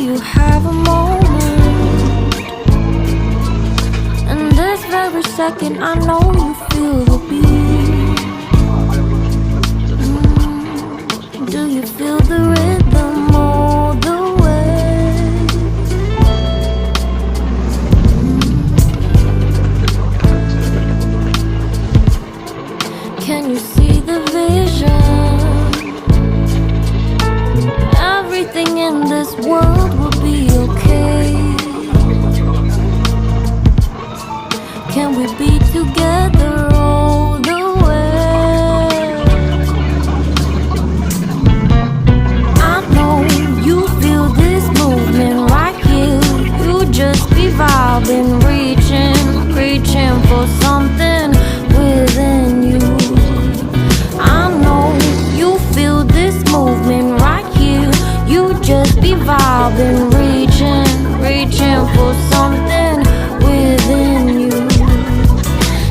you have a moment. And this very second I know you feel the beat. Do you feel the rhythm all the way? Can you see the vision? Everything in this world will be okay. Can we be together all the way? I know you feel this movement right here. You just be vibing, reaching for something within you. I know you feel this movement right here. You just be vibing, reaching for something within you.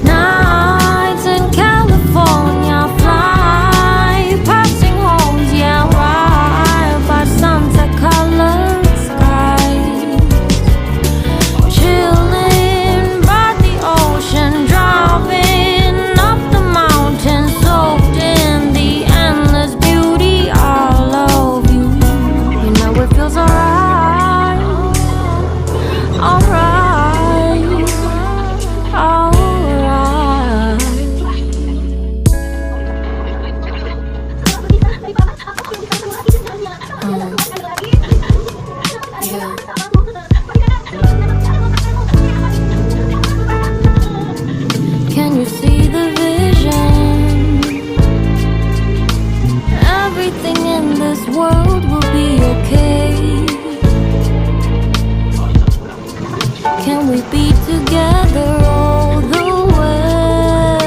Nights in California, fly passing homes, yeah, right by sunset colored skies. Chilling by the ocean, driving up the mountain, soaked in the endless beauty all of you. You know it feels alright, alright. Can you see the vision? Everything in this world will be okay. Can we be together all the way?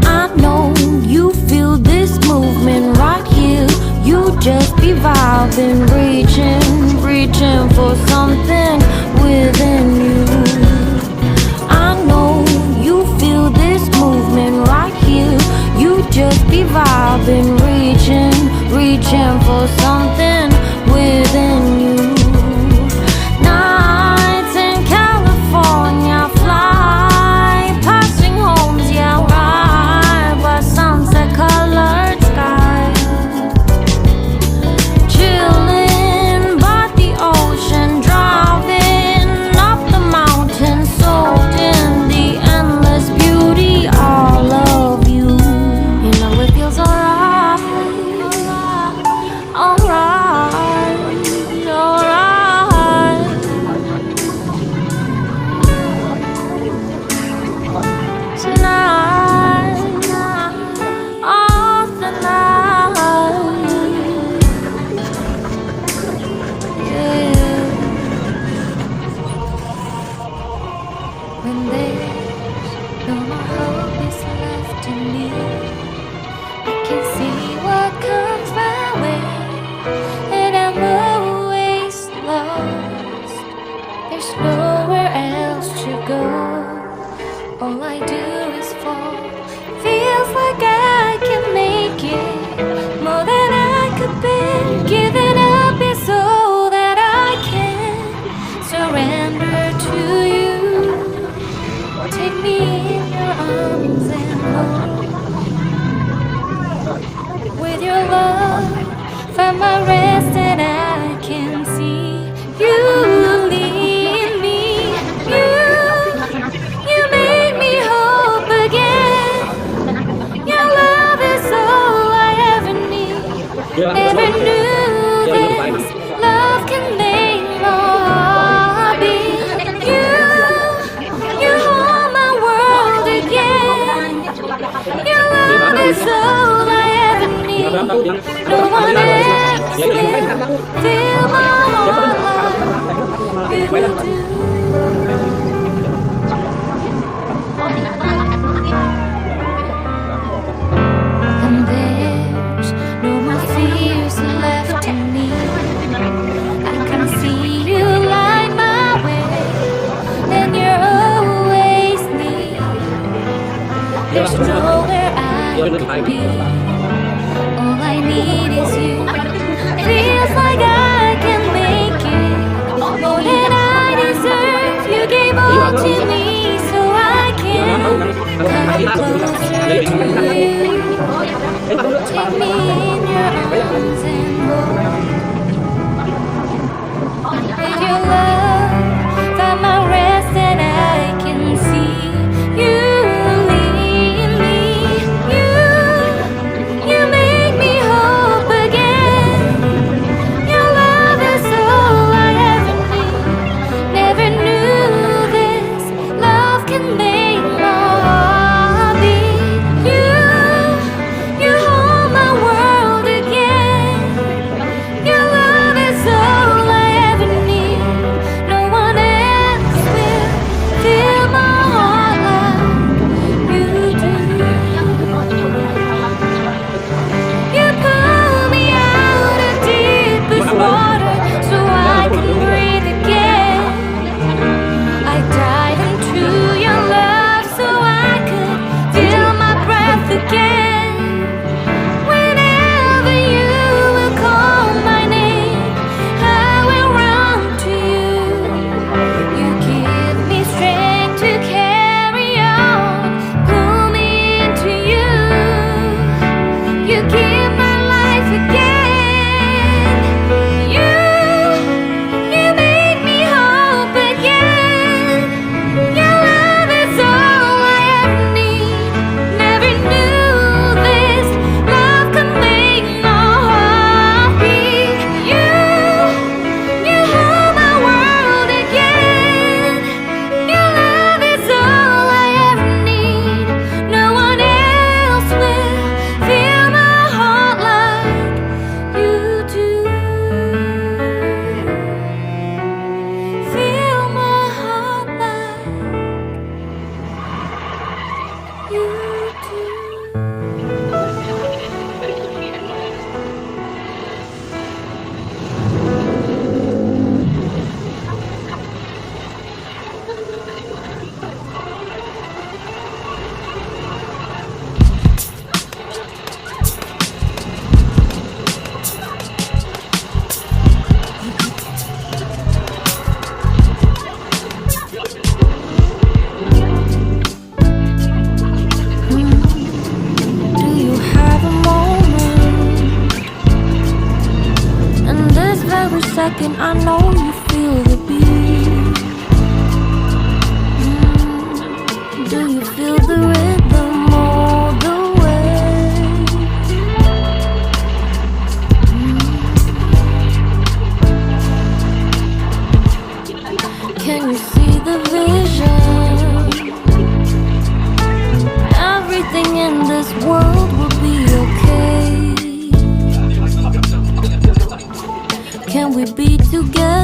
I know you feel this movement right here. You just be vibing, reaching for something within you. I know you feel this movement right here. You just be vibing, reaching for something within you. Nights in California, fly passing homes, yeah, right by sunset colored skies. Chilling by the ocean, driving up the mountain, soaked in the endless beauty all of you. You know it feels alright, alright, alright. Tonight, oh tonight, yeah. When there's no more hope is left in me, I can see what comes my way, and I'm always lost. There's nowhere else to go. All I do is fall. Feels like I can make it more than I could bear. Giving up is all that I can surrender to you. Take me in your arms and hold. With your love, find my rest and I can see you lead me. You make me hope again. Your love is all I ever need. Never knew this love can make my heart beat. You hold my world again. Your love is all I ever need. No one else will fill my heart like you do. And there's no more fears left in me. I can see you light my way, and you're always near. There's nowhere I could be. All I need is you. closer to you. Take me in your arms and hold. With your love, find my rest and I can see you lead me. You make me hope again. Your love is all I ever need. Never knew this love can make my heart beat. You hold my world again. Your love is all I ever need. No one else will fill my heart like you do. You pull me out of deepest water so I can breathe again. I dive into your love so I could feel my breath again. Whenever you will call my name, I will run to you. You give me strength to carry on, pull me into you. You give my life again. You make me hope again. Your love is all I ever need. Never knew this love could make my heart beat. You hold my world again. Your love is all I ever need. No one else will fill my heart like you do. Fill my heart like you do. Do you have a moment? In this very second, I know you feel the beat. Do you feel the rhythm all the way? Can you see the vision? Everything in this world will be okay. Can we be together?